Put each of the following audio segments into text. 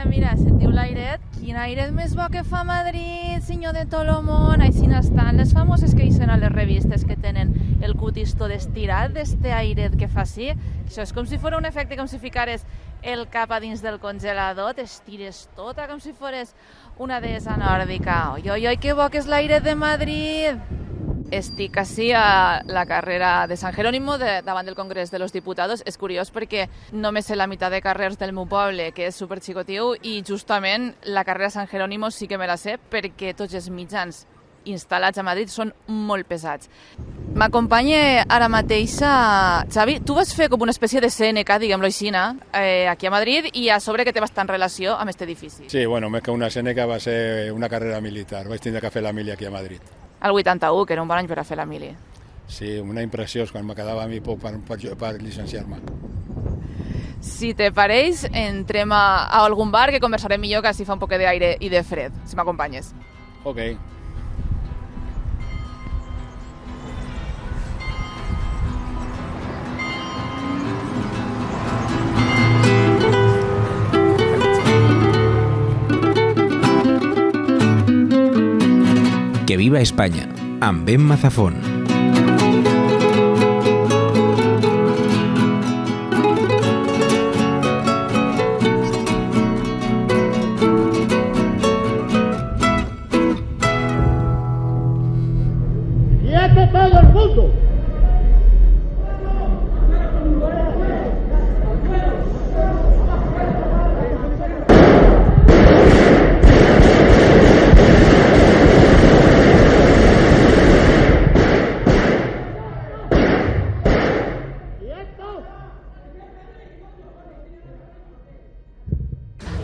mira, sentiu l'airet? Quin airet més bo que fa Madrid, senyor de Tolomón. Així n'estan les famoses que ixen a les revistes que tenen el cutis tot estirat d'este airet que fa així. Això és com si fos un efecte, com si ficares el cap a dins del congelador, t'estires tota com si fores una deessa nòrdica. Oi, oi, oi, que bo que és l'airet de Madrid! Estic així a la carrera de San Jerónimo davant del Congrés de los Diputados. És curiós perquè només sé la meitat de carrers del meu poble, que és superxicotiu, i justament la carrera San Jerónimo sí que me la sé perquè tots els mitjans instal·lats a Madrid són molt pesats. M'acompanya ara mateix Xavi. Tu vas fer com una espècie de CNK, diguem-lo així, aquí a Madrid, i a sobre que té bastant relació amb aquest edifici. Sí, bueno, més que una CNK va ser una carrera militar. Vaig tindre que fer la mili aquí a Madrid. El 81, que era un bon any per a fer la mili. Sí, una impressió és quan me quedava a mi poc per llicenciar-me. Si te pareix, entrem a algun bar que conversarem millor, que així fa un poc d'aire i de fred, si m'acompanyes. Ok. Que viva España, amb Ben Mazafón. ¡Quieto todo el mundo!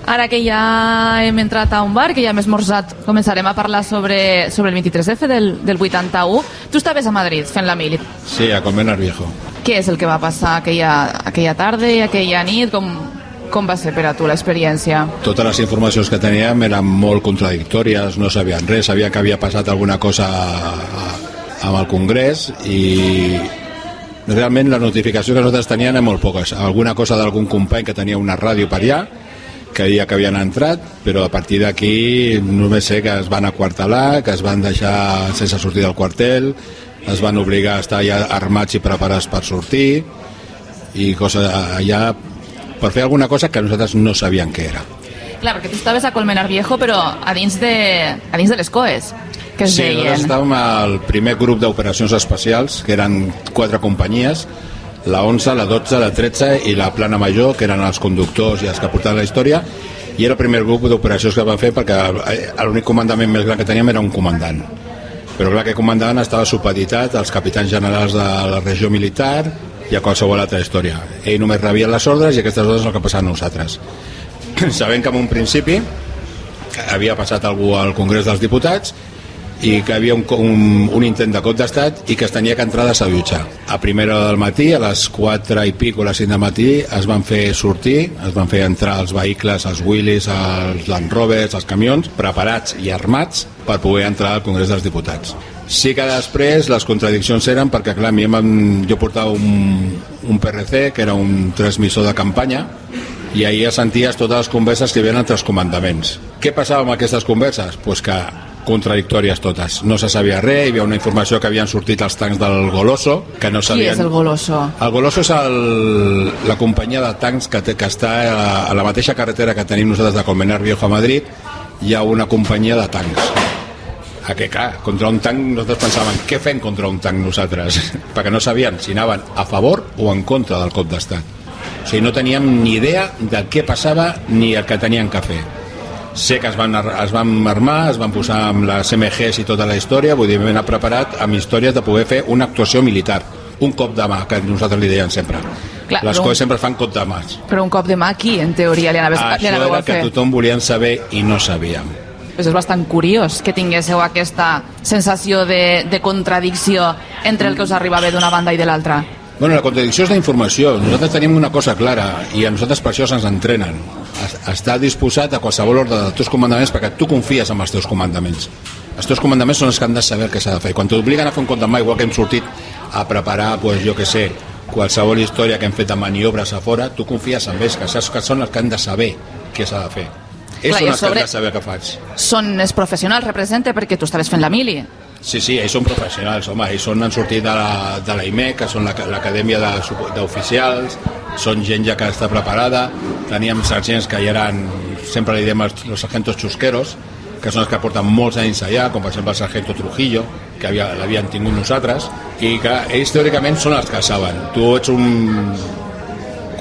Ara que ja hem entrat a un bar, que ja hem esmorzat, començarem a parlar sobre el 23F del 81. Tu estaves a Madrid fent la mili. Sí, a Colmenar Viejo. Què és el que va passar aquella tarda i aquella nit? Com va ser per a tu l'experiència? Totes les informacions que teníem eren molt contradictòries, no sabien res, sabien que havia passat alguna cosa amb el Congrés i realment la notificació que nosaltres teníem era molt poques. Alguna cosa d'algun company que tenia una ràdio per allà, que deia que havien entrat, però a partir d'aquí només sé que es van aquartelar, que es van deixar sense sortir del quartel, es van obligar a estar ja armats i preparats per sortir i coses allà per fer alguna cosa que nosaltres no sabíem què era. Clar, perquè tu estaves a Colmenar Viejo, però a dins de les COEs, que es deien. Sí, nosaltres estàvem al primer grup d'operacions especials, que eren 4 companyies, la 11, la 12, la 13 i la Plana Major, que eren els conductors i els que portaven la història, i era el primer grup d'operacions que van fer perquè l'únic comandament més gran que teníem era un comandant. Però clar, que comandant estava supeditat als capitans generals de la regió militar i a qualsevol altra història. Ell només rebia les ordres i aquestes ordres és el que passava a nosaltres. Sabem que en un principi havia passat algú al Congrés dels Diputats i que hi havia un intent de cop d'estat i que es tenia que entrar a desallotjar. A primera hora del matí, a les 4 i pico, a les 5 del matí, es van fer sortir, es van fer entrar els vehicles, els Willys, els Land Rovers, els camions, preparats i armats per poder entrar al Congrés dels Diputats. Sí que després les contradiccions eren perquè, clar, jo portava un PRC, que era un transmissor de campanya, i ahir ja senties totes les converses que hi havia entre els comandaments. Què passava amb aquestes converses? Pues que contradictòries totes. No se sabia res, hi havia una informació que havien sortit els tancs del Goloso, que no sabien... Qui és el Goloso? El Goloso és la companyia de tancs que està a la mateixa carretera que tenim nosaltres de Colmenar Viejo a Madrid, hi ha una companyia de tancs. Que clar, contra un tanc nosaltres pensàvem, què fem contra un tanc nosaltres? Perquè no sabien si anaven a favor o en contra del cop d'estat. O sigui, no teníem ni idea de què passava ni el que tenien que fer. Sé que es van armar, es van posar amb les MGs i tota la història, vull dir, vam anar preparat amb històries de poder fer una actuació militar, un cop de mà, que nosaltres li deien sempre. Clar, les coses sempre fan cop de mà. Però un cop de mà aquí, en teoria, li anàveu a fer? Això era que tothom volien saber i no sabíem. Pues és bastant curiós que tinguéssiu aquesta sensació de contradicció entre el que us arribava d'una banda i de l'altra. Bueno, la contradicció és d'informació. Nosaltres tenim una cosa clara i a nosaltres per això se'ns entrenen. Estar disposat a qualsevol ordre dels teus comandaments perquè tu confies en els teus comandaments. Els teus comandaments són els que han de saber el que s'ha de fer. Quan t'obliguen a fer un cop de mà, igual que hem sortit a preparar, pues, jo que sé, qualsevol història que hem fet de maniobres a fora, tu confies en ells, que saps que són els que han de saber què s'ha de fer. Ells Clar, són i a els que han sobre de saber què faig. són els professionals, representa, perquè tu estaves fent la mili. Sí, ells són professionals, home, ells han sortit de la IMEC, que són l'acadèmia d'oficials, són gent ja que està preparada, teníem sergents que ja eren, sempre li diem els sargentos chusqueros, que són els que porten molts anys allà, com per exemple el sargento Trujillo, que l'havien tingut nosaltres, i que ells teòricament són els que saben. Tu ets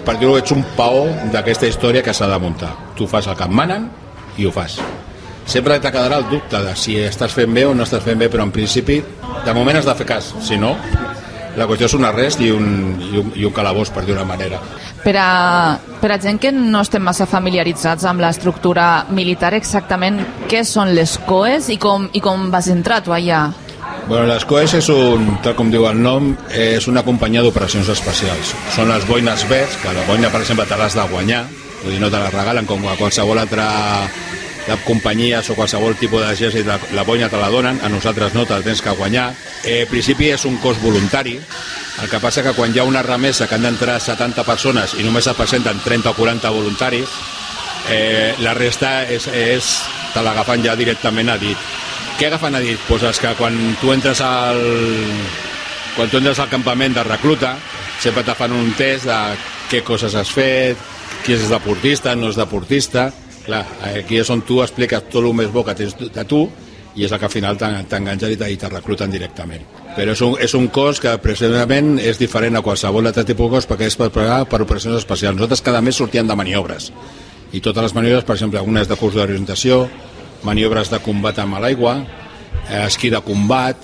per dir-ho, ets un paó d'aquesta història que s'ha de muntar. Tu fas el que et manen i ho fas. Sempre te quedarà el dubte de si estàs fent bé o no estàs fent bé, però en principi, de moment has de fer cas, si no, la qüestió és un arrest i un calabós, per dir-ho d'una manera. Per a gent que no estem massa familiaritzats amb l'estructura militar, exactament què són les COEs i com vas entrar tu allà? Bueno, les COEs tal com diu el nom, és una companyia d'operacions especials. Són les boines verds, que la boina, per exemple, te l'has de guanyar, vull dir, no te la regalen com a qualsevol altra companyies o qualsevol tipus d'exèrcit, la boina te la donen, a nosaltres no, te la tens que guanyar. En principi és un cos voluntari, el que passa que quan hi ha una remesa que han d'entrar 70 persones i només es presenten 30 o 40 voluntaris, la resta te l'agafen ja directament a dit. Què agafen a dit? Pues és que quan tu entres al campament de recluta, sempre te fan un test de què coses has fet, qui és deportista, no és deportista. Clar, aquí és on tu expliques tot el més bo que tens de tu i és el que al final t'enganxen i te recluten directament. Però és un cos que precisament és diferent a qualsevol altre tipus de cos perquè és preparat per operacions especials. Nosaltres cada mes sortíem de maniobres i totes les maniobres, per exemple, algunes de curs d'orientació, maniobres de combat amb l'aigua, esquí de combat,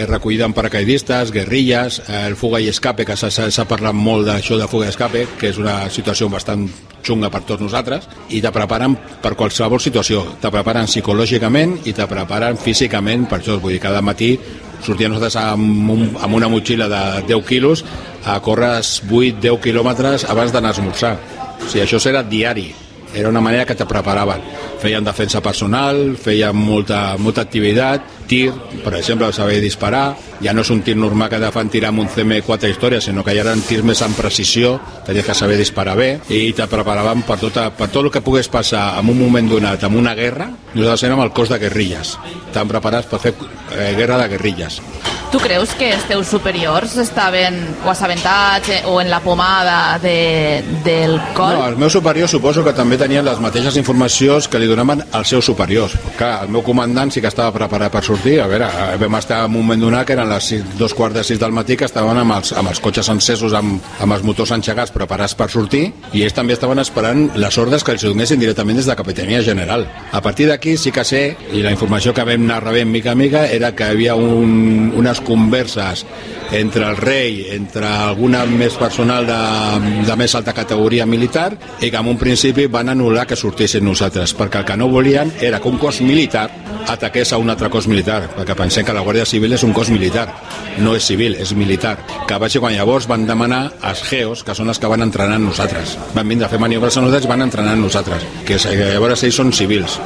recollida amb paracaidistes, guerrilles, el fuga i escape, que s'ha parlat molt d'això de fuga i escape, que és una situació bastant xunga per tots nosaltres, i te preparen per qualsevol situació, te preparen psicològicament i te preparen físicament per això. Vull dir, cada matí sortíem nosaltres amb una motxilla de 10 quilos a córrer 8-10 quilòmetres abans d'anar a esmorzar. O sigui, això era diari. Era una manera que te preparaven. Feien defensa personal, feien molta activitat, tir, per exemple, saber disparar. Ja no és un tir normal que te fan tirar amb un CM4 històries, sinó que ja eren tirs més en precisió, tenies que saber disparar bé, i te preparaven per tot el que pogués passar en un moment donat, en una guerra. Nosaltres érem el cos de guerrilles. Estan preparats per fer guerra de guerrilles. Tu creus que els teus superiors estaven o assabentats o en la pomada del col? No, els meus superiors suposo que també tenien les mateixes informacions que li donaven als seus superiors. Clar, el meu comandant sí que estava preparat per sortir. A veure, vam estar en un moment donat que eren les 2:45 del matí, que estaven amb els cotxes encesos, amb els motors engegats preparats per sortir, i ells també estaven esperant les ordres que els donessin directament des de Capitania General. A partir d'aquí sí que sé, i la informació que vam anar rebent mica a mica, era que hi havia unes converses entre el rei, entre alguna més personal de més alta categoria militar, i que en un principi van anul·lar que sortissin nosaltres, perquè el que no volien era que un cos militar ataqués a un altre cos militar, perquè pensem que la Guàrdia Civil és un cos militar, no és civil, és militar. Que vaig quan llavors van demanar als GEOs, que són els que van entrenar nosaltres. Van vindre a fer maniobres a nosaltres i van entrenar nosaltres, que llavors ells són civils.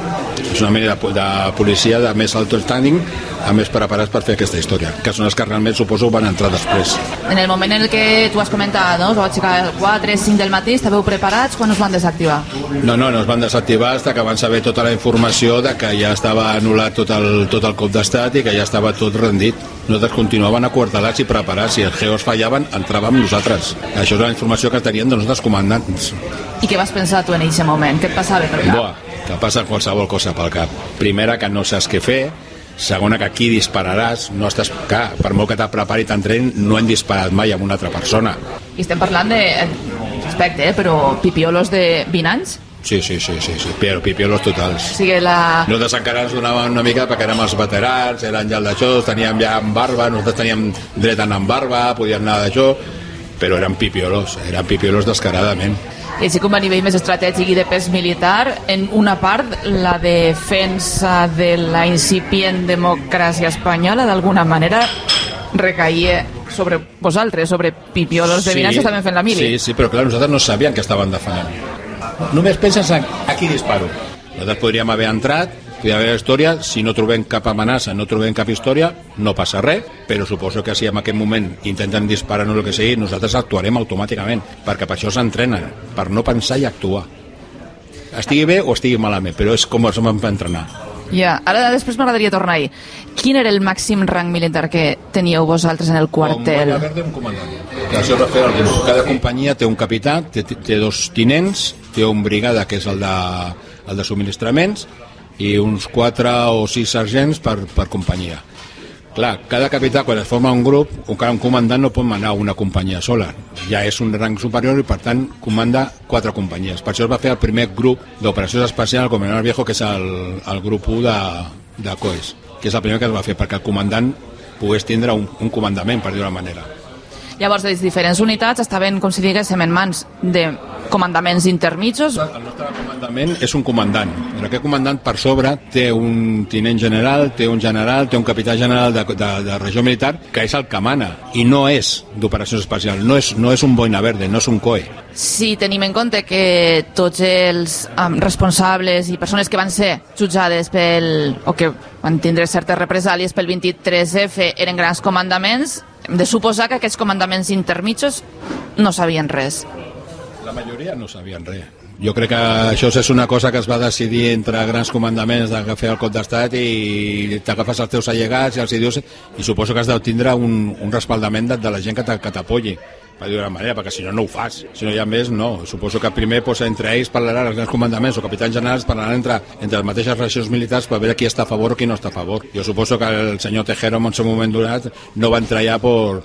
És una mena de policia de més alto standing, a més preparats per fer aquesta història, que són els que realment suposo van entrar després. En el moment en el que tu has comentat, no? Us vau aixecar a 4, 5 del matí, estàveu preparats, quan us van desactivar? No es van desactivar fins que van saber tota la informació de que ja estava anul·lat tot el cop d'estat i que ja estava tot rendit. Nosaltres continuaven aquartelats i preparats, i els GEOs fallaven, entràvem nosaltres. Això és la informació que tenien de nosaltres comandants. I què vas pensar tu en aquest moment? Què et passava per cap? Buah, que passa qualsevol cosa pel cap. Primera, que no saps què fer. Segona, que aquí dispararàs. No estàs, clar, per molt que te prepari i t'entrenin, no hem disparat mai amb una altra persona. I estem parlant de respecte, però pipiolos de 20 anys? Sí, però pipiolos totals. O sigui, Nosaltres encara ens donaven una mica perquè érem els veterans, eren ja d'això, teníem ja amb barba, nosaltres teníem dret a anar amb barba, podíem anar d'això, però eren pipiolos descaradament. I així com a nivell més estratègic i de pes militar, en una part la defensa de la incipient democràcia espanyola d'alguna manera recaïa sobre vosaltres, sobre pipiolos de vinatge que estaven fent la mili. Sí, però clar, nosaltres no sabíem que estaven defendent. Només penses en a qui disparo. Nosaltres podríem haver entrat, podria haver història, si no trobem cap amenaça, no trobem cap història, no passa res, però suposo que si en aquest moment intenten disparar o el que sigui, nosaltres actuarem automàticament, perquè per això s'entrenen, per no pensar i actuar. estigui bé o estigui malament, però és com es vam entrenar. Ja, ara després m'agradaria tornar-hi. Quin era el màxim rang militar que teníeu vosaltres en el quartel? Com verde, un comandant. Això es va fer al grup. Cada companyia té un capità, té 2 tinents, té un brigada, que és el de subministraments, i uns 4 o 6 sergents per companyia. Clar, cada capità, quan es forma un grup, un comandant no pot manar una companyia sola. Ja és un rang superior i, per tant, comanda 4 companyies. Per això es va fer el primer grup d'operacions especials, el Comandant Viejo, que és el grup 1 de COES, que és el primer que es va fer, perquè el comandant pogués tindre un comandament, per dir-ho d'una manera. Llavors, les diferents unitats estaven, com si diguéssim, en mans de comandaments intermitjos. El nostre comandament és un comandant, però aquest comandant per sobre té un tinent general, té un general, té un capità general de regió militar, que és el que mana, i no és d'operacions especials, no és un boina verde, no és un COE. Si tenim en compte que tots els responsables i persones que van ser jutjades o que van tindre certes represàlies pel 23F eren grans comandaments, hem de suposar que aquests comandaments intermitjos no sabien res. La majoria no sabien res. Jo crec que això és una cosa que es va decidir entre grans comandaments de fer el cop d'estat i t'agafes els teus allegats i els dius, i suposo que has de tindre un respaldament de la gent que t'apoyi, per dir-ho d'una manera, perquè si no, no ho fas. Si no hi ha més, no. Suposo que primer entre ells parlaran els grans comandaments o capitans generals, parlaran entre les mateixes regions militars per veure qui està a favor o qui no està a favor. Jo suposo que el senyor Tejero en un moment donat no va entrar ja por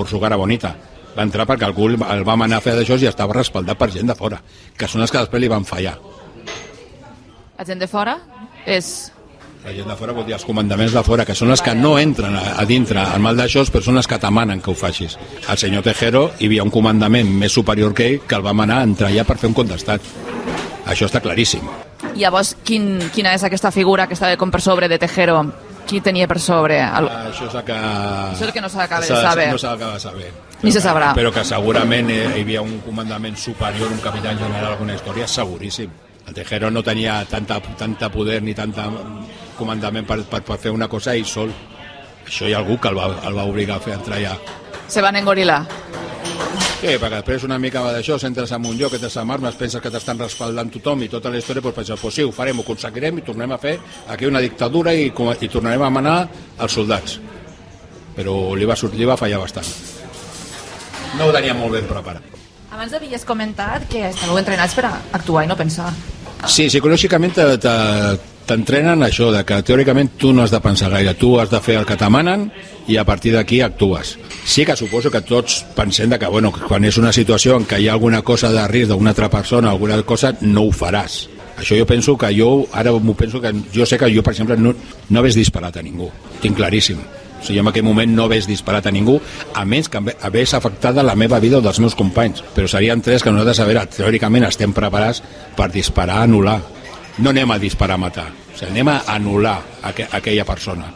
su cara bonita. Va entrar perquè algú el va manar a fer d'això i estava respaldat per gent de fora, que són els que després li van fallar. La gent de fora és... La gent de fora vol dir els comandaments de fora, que són els que no entren a dintre al mal d'això, però són els que t'emanen que ho facis. El senyor Tejero, hi havia un comandament més superior que ell que el va manar a entrar allà per fer un cop d'estat. Això està claríssim. Llavors, quina és aquesta figura que estava com per sobre de Tejero? Qui tenia per sobre? Això és el que no s'acaba de saber. No s'acaba de saber. Ni se sabrà. Però que segurament hi havia un comandament superior, un capità general, alguna història, seguríssim. El Tejero no tenia tanta poder ni tanta comandament per fer una cosa ell sol. Això hi ha algú que el va obligar a fer entrar allà. Se van engorilar. Sí, perquè després una mica d'això, s'entres en un lloc, que tens amb armes, penses que t'estan respaldant tothom i tota la història, doncs penses, sí, ho farem, ho aconseguirem i tornem a fer aquí una dictadura i tornarem a manar els soldats. Però li va fallar bastant. No ho tenia molt ben preparat. Abans havies comentat que estàveu entrenats per a actuar i no pensar. Sí, psicològicament t'entrenen això, de que teòricament tu no has de pensar gaire, tu has de fer el que t'emanen i a partir d'aquí actues. Sí que suposo que tots pensem que quan és una situació en què hi ha alguna cosa de risc d'una altra persona, alguna cosa, no ho faràs. Això jo penso que jo sé que jo, per exemple, no hagués disparat a ningú, tinc claríssim. O sigui, en aquell moment no hagués disparat a ningú, a menys que hagués afectat la meva vida o dels meus companys. Però serien 3 que nosaltres, teòricament, estem preparats per disparar a anul·lar. No anem a disparar a matar, o sigui, anem a anul·lar aquella persona.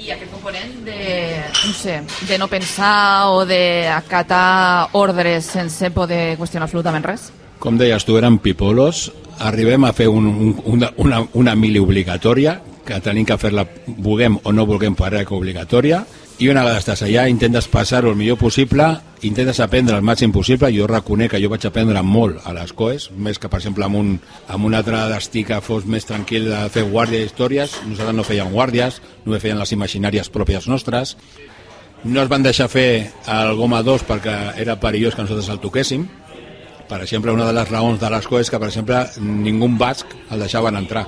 I aquest component de no pensar o d'acatar ordres sense poder qüestionar absolutament res? Com deies tu, eren pipolos, arribem a fer una mili obligatòria, que tenim que fer-la, vulguem o no vulguem, per obligatòria, i una vegada estàs allà intentes passar-ho el millor possible, intentes aprendre el màxim possible. Jo reconec que jo vaig aprendre molt a les COES, més que per exemple amb un altre destí que fos més tranquil de fer guàrdia d'històries. Nosaltres no fèiem guàrdies, només feien les imaginàries pròpies nostres. No es van deixar fer el Goma 2 perquè era perillós que nosaltres el toquéssim. Per exemple, una de les raons de les COES que, per exemple, ningú basc el deixaven entrar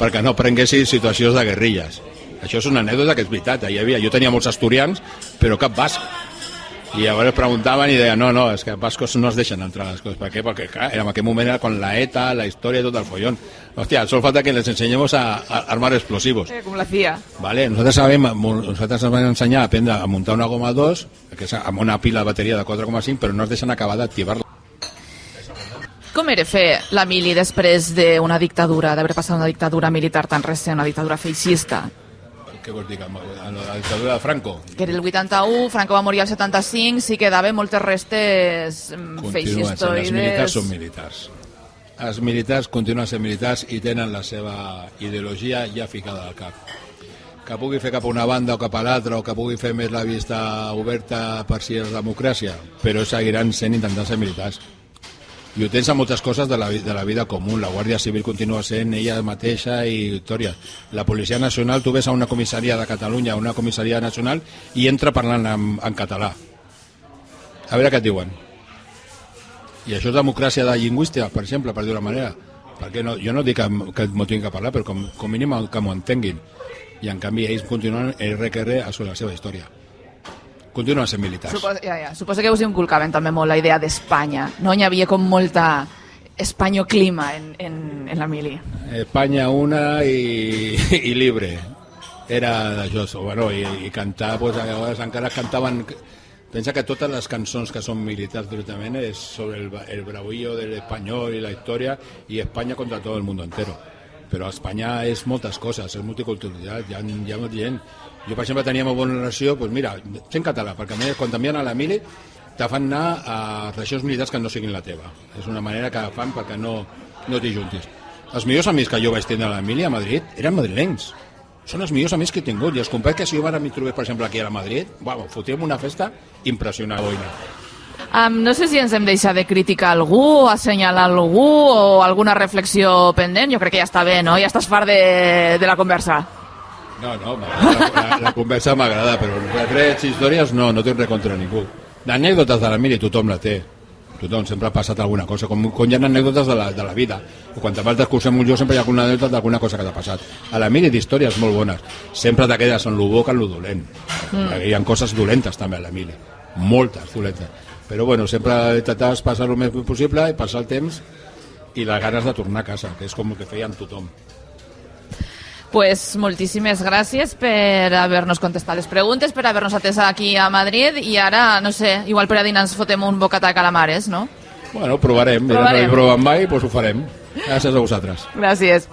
perquè no prenguessin situacions de guerrilles. Això és una anècdota que és veritat. Jo tenia molts asturians, però cap basc. I llavors preguntaven i deien, no, és que bascos no es deixen entrar a les coses. Per què? Perquè clar, en aquell moment era con la ETA, la història i tot el follón. Hòstia, solo falta que les ensenyemos a armar explosivos. Com la CIA. Vale, nosaltres ens van ensenyar a aprendre a muntar una Goma 2, que és amb una pila de bateria de 4,5, però no es deixen acabar d'activar-la. Com era fer la mili després d'una dictadura, d'haver passat una dictadura militar tan recent, una dictadura feixista? Què vols dir, la dictadura de Franco? Que era el 81, Franco va morir al 75, sí quedaven moltes restes feixistoides. Els militars són militars. Els militars continuen sent militars i tenen la seva ideologia ja ficada al cap. Que pugui fer cap a una banda o cap a l'altra, o que pugui fer més la vista oberta per si és democràcia, però seguiran intentant ser militars. I ho tens a moltes coses de la vida comú. La Guàrdia Civil continua sent ella mateixa i història. La Policia Nacional, tu ves a una comissaria de Catalunya, una comissaria nacional, i entra parlant en català. A veure què et diuen. I això és democràcia de lingüística, per exemple, per dir una manera. Perquè no, jo no dic que m'ho tinguin que parlar, però com mínim que m'ho entenguin. I en canvi ells continuen RQR a la seva història. Continuen sent militars. Suposo que us inculcaven també molt la idea d'Espanya, no? Hi havia com molta espanyoclima en la mili. Espanya una i libre. Era d'això. Bueno, i cantar, pues, a vegades encara cantaven... Pensa que totes les cançons que són militars directament és sobre el bravío del espanyol i la història i Espanya contra tot el món entero. Però Espanya és moltes coses, és multiculturalitat, hi ha molta gent. Jo, per exemple, tenia molt bona relació, doncs mira, sé en català, perquè a més, quan t'envien a la mili, te fan anar a regions militars que no siguin la teva. És una manera que fan perquè no t'hi juntis. Els millors amics que jo vaig tenir a la mili a Madrid eren madrilenys. Són els millors amics que he tingut, i els companys que si jo ara m'hi trobés, per exemple, aquí a Madrid, fotíem una festa impressionant. No sé si ens hem deixat de criticar algú, assenyalar algú o alguna reflexió pendent. Jo crec que ja està bé, no? Ja estàs fart de la conversa. No, la conversa m'agrada, però retrets i històries no tinc res contra ningú. D'anècdotes de la mili tothom la té. Tothom, sempre ha passat alguna cosa, com hi ha anècdotes de la vida. O quan te vas d'excursió amb un lloc sempre hi ha alguna anècdota d'alguna cosa que t'ha passat. A la mili d'històries molt bones. Sempre te quedes en lo bo que en lo dolent. Hi ha coses dolentes també a la mili. Moltes dolentes. Però bueno, sempre intentes passar el més possible i passar el temps i les ganes de tornar a casa, que és com el que feien tothom. Pues moltíssimes gràcies per haver-nos contestat les preguntes, per haver-nos atès aquí a Madrid, i ara, no sé, igual per a dinar ens fotem un bocata de calamares, no? Bueno, provarem. No he provat mai, doncs ho farem. Gràcies a vosaltres. Gràcies.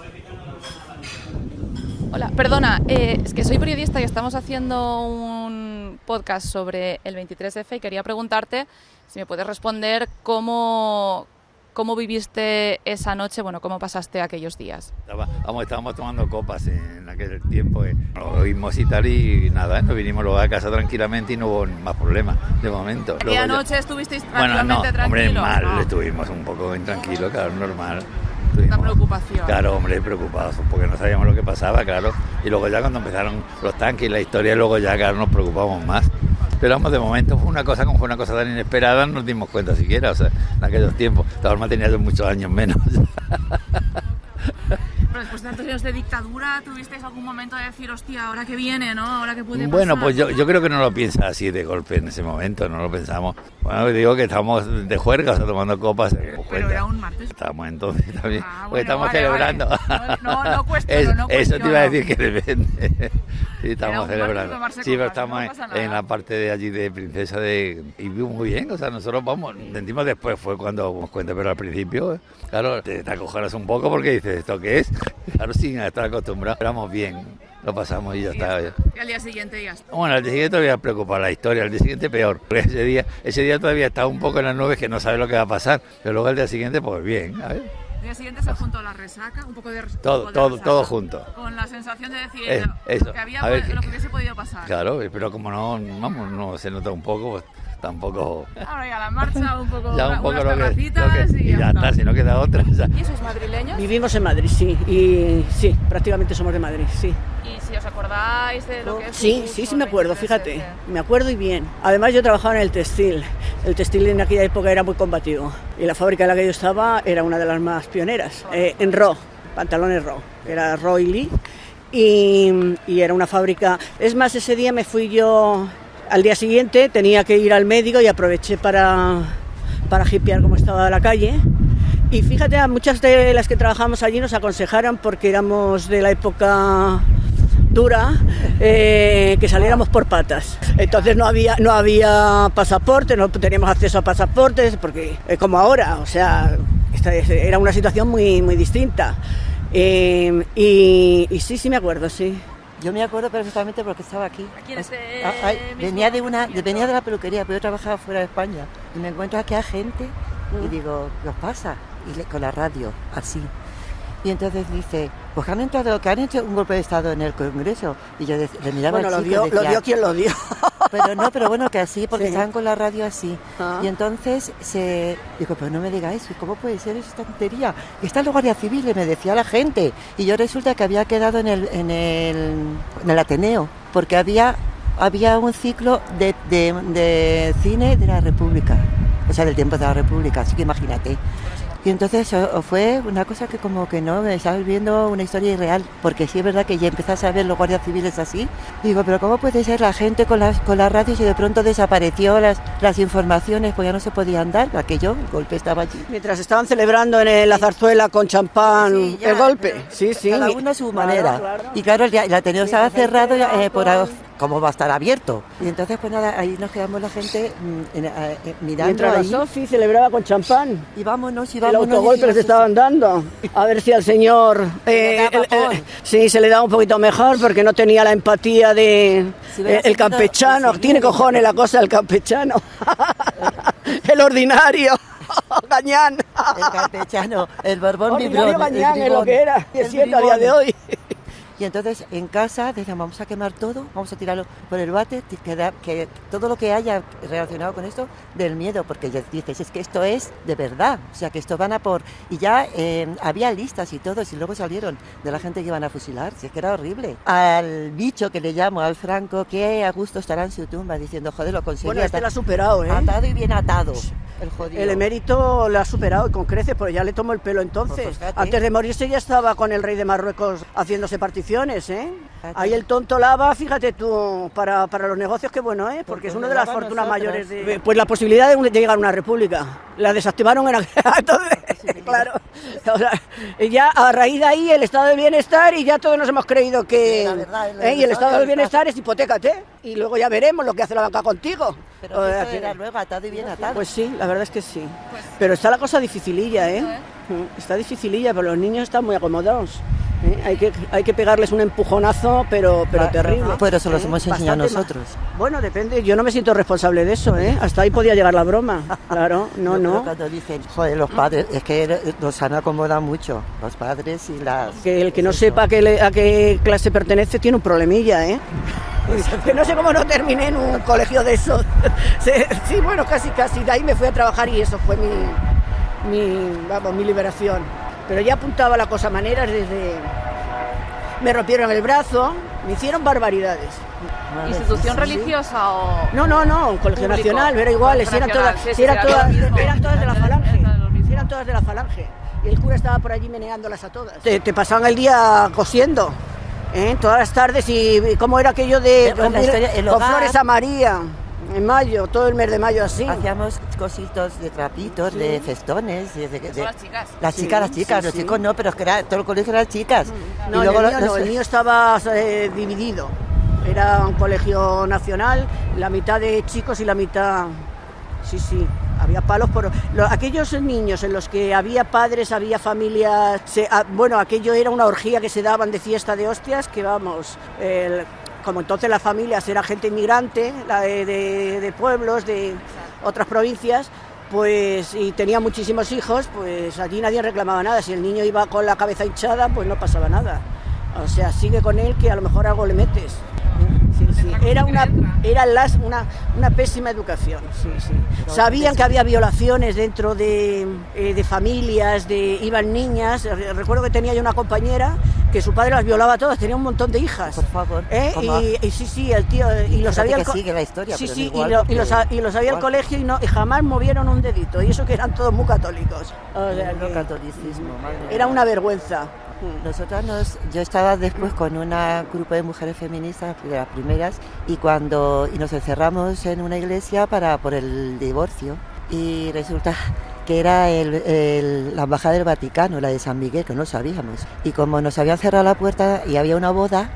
Hola, perdona, es que soy periodista y estamos haciendo un podcast sobre el 23F y quería preguntarte si me puedes responder cómo viviste esa noche, bueno, cómo pasaste aquellos días. Estábamos tomando copas en aquel tiempo, lo oímos y tal, y nada, nos vinimos luego a casa tranquilamente y no hubo más problemas de momento. ¿Aquella noche estuvisteis tranquilamente tranquilos? Hombre, mal, no. Estuvimos un poco intranquilos, claro, normal. La preocupación. Claro, hombre, preocupados, porque no sabíamos lo que pasaba, claro. Y luego ya cuando empezaron los tanques y la historia, luego ya, claro, nos preocupamos más. Pero vamos, de momento fue una cosa tan inesperada, no nos dimos cuenta siquiera, o sea, en aquellos tiempos. De todas formas tenía yo muchos años menos. Pero después de tantos años de dictadura, ¿tuvisteis algún momento de decir, hostia, ahora que viene, ¿no? Ahora que puede pasar? Bueno, pues yo creo que no lo piensas así de golpe en ese momento, no lo pensamos. Bueno, digo que estamos de juerga, o sea, tomando copas. Pero era un martes. Estamos entonces también, porque bueno, estamos celebrando. Vale. No cuestiono, eso te iba a decir que depende. Sí, estamos celebrando. Sí, pero estamos en la parte de allí de Princesa y muy bien, o sea, nosotros sentimos después, fue cuando nos cuenta, pero al principio, claro, te acojonas un poco porque dices, ¿esto qué es? Claro, sin estar acostumbrados, éramos bien, lo pasamos y ya está. Y al día siguiente ya está. Bueno, al día siguiente todavía preocupa la historia, al día siguiente peor, porque ese día todavía está un poco en las nubes que no sabe lo que va a pasar, pero luego al día siguiente, pues bien, a ver. El día siguiente se juntó la resaca, un poco de resaca. Todo junto. Con la sensación de decir eso. Lo que lo que hubiese podido pasar. Claro, pero como no se nota un poco, pues tampoco... Ahora ya la marcha, un poco, ya un poco unas lo terracitas y ya está, si no queda otra. O sea. ¿Y sois madrileños? Vivimos en Madrid, sí, y sí, prácticamente somos de Madrid, sí. ¿Y si os acordáis de lo que es? Sí me acuerdo, fíjate, me acuerdo y bien. Además yo trabajaba en el textil en aquella época era muy combativo, y la fábrica en la que yo estaba era una de las más pioneras, en Ro, pantalones Ro, era Ro y Lee, y era una fábrica, es más, ese día me fui yo... Al día siguiente tenía que ir al médico y aproveché para hipear como estaba la calle. Y fíjate, a muchas de las que trabajamos allí nos aconsejaron, porque éramos de la época dura, que saliéramos por patas. Entonces no había pasaporte, no teníamos acceso a pasaportes, porque como ahora, o sea, era una situación muy, muy distinta. Y sí me acuerdo, sí. Yo me acuerdo perfectamente porque estaba aquí. Venía de la peluquería, pero yo trabajaba fuera de España. Y me encuentro aquí a gente y digo, ¿qué os pasa? Y con la radio, así. Y entonces dice, pues que han hecho un golpe de Estado en el Congreso. Y yo le miraba al chico y decía, lo dio quien lo dio. Pero bueno, que así, porque Sí. estaban con la radio así. Ah. Y entonces digo, pero no me diga eso, ¿cómo puede ser esa tontería? Y está la Guardia Civil, y me decía la gente. Y yo resulta que había quedado en el Ateneo, porque había un ciclo de cine de la República, o sea, del tiempo de la República, así que imagínate. Y entonces fue una cosa que como que no, estaba viendo una historia irreal, porque sí es verdad que ya empezás a ver los guardias civiles así. Digo, pero ¿cómo puede ser la gente con las radios y de pronto desapareció las informaciones, pues ya no se podían dar, aquello, el golpe estaba allí. Mientras estaban celebrando en la zarzuela con champán Sí, ya, el golpe. Sí, sí. Cada uno a su manera. Claro. Y claro, el Ateneo estaba cerrado, ¿cómo va a estar abierto? Y entonces pues nada, ahí nos quedamos la gente mirando Mientras ahí. la Sofi celebraba con champán. Y vámonos. El autogolpe que se estaban dando. A ver si al señor sí se le da un poquito mejor, porque no tenía la empatía de el campechano. Tiene cojones la cosa del campechano. El ordinario. Gañán. El campechano, el Borbón Ordinario Vibrón. Gañán es lo que era. Y es cierto a día de hoy. Y entonces en casa decían, vamos a quemar todo, vamos a tirarlo por el váter, que todo lo que haya relacionado con esto, del miedo, porque ya dices, es que esto es de verdad, o sea, que esto van a por... Y ya había listas y todo, y luego salieron de la gente que iban a fusilar, si es que era horrible. Al bicho que le llamo, al Franco, que a gusto estará en su tumba, diciendo, joder, lo conseguí. Bueno, este lo ha superado, ¿eh? Atado y bien atado, el jodido. El emérito lo ha superado y con creces, pero ya le tomó el pelo entonces. Pues fíjate. Antes de morirse ya estaba con el rey de Marruecos haciéndose particiones, ¿eh? Fíjate. Ahí el tonto lava, fíjate tú, para los negocios, qué bueno, ¿eh? Porque es una de las Lava fortunas nosotros. mayores de... Pues la posibilidad de llegar a una república. La desactivaron entonces, claro. O sea, ya a raíz de ahí el estado del bienestar, y ya todos nos hemos creído que... La verdad, y el estado del bienestar es hipotécate, y luego ya veremos lo que hace la banca contigo. Pero O sea, esto era luego atado y bien atado. pues sí, la verdad es que sí. Pero está la cosa dificililla, ¿eh? Está dificililla, pero los niños están muy acomodados. Hay que pegarles un empujonazo, pero terrible. Pero eso los hemos enseñado Bastante nosotros. Bueno, depende, yo no me siento responsable de eso, ¿eh? Hasta ahí podía llegar la broma. Claro, Yo creo no. Cuando dicen, joder, los padres, es que nos han acomodado mucho, los padres y las... Que el que no sepa a qué clase pertenece tiene un problemilla, ¿eh? Que no sé cómo no terminé en un colegio de esos. Sí, bueno, casi. De ahí me fui a trabajar y eso fue mi liberación. Pero ya apuntaba la cosa a maneras desde... Me rompieron el brazo, me hicieron barbaridades. ¿Institución religiosa o...? No, un colegio Público. nacional, pero igual, Colegio eran todas, nacional, sí, eran sí, todas, era lo mismo. eran todas de la falange. Era lo mismo. Eran todas de la falange. Y el cura estaba por allí meneándolas a todas. Te pasaban el día cosiendo, todas las tardes, y cómo era aquello de La historia, el con hogar. flores a María, en mayo, todo el mes de mayo así. Hacíamos cositos de trapitos, de festones. Son las chicas. Las Sí, chicas, sí, los sí. chicos no, pero es que todo el colegio eran chicas. No, el mío estaba dividido. Era un colegio nacional, la mitad de chicos y la mitad... Sí, había palos por... Aquellos niños en los que había padres, había familias... Bueno, aquello era una orgía que se daban de fiesta de hostias, que vamos... Como entonces las familias era gente inmigrante, la de pueblos, de otras provincias, pues, y tenía muchísimos hijos, pues allí nadie reclamaba nada. Si el niño iba con la cabeza hinchada, pues no pasaba nada. O sea, sigue con él, que a lo mejor algo le metes. Sí. Era una pésima educación, sí. Sabían que había violaciones dentro de familias, iban niñas. Recuerdo que tenía yo una compañera que su padre las violaba todas, tenía un montón de hijas. Por favor. Y sí, el tío, y lo sabía... que sigue la historia, sí, pero sí, igual, y lo sabía el colegio, y jamás movieron un dedito, y eso que eran todos muy católicos. O sea, No que catolicismo, madre era mía. una vergüenza. Yo estaba después con un grupo de mujeres feministas, de las primeras, y nos encerramos en una iglesia por el divorcio, y resulta que era la embajada del Vaticano, la de San Miguel, que no sabíamos. Y como nos habían cerrado la puerta y había una boda,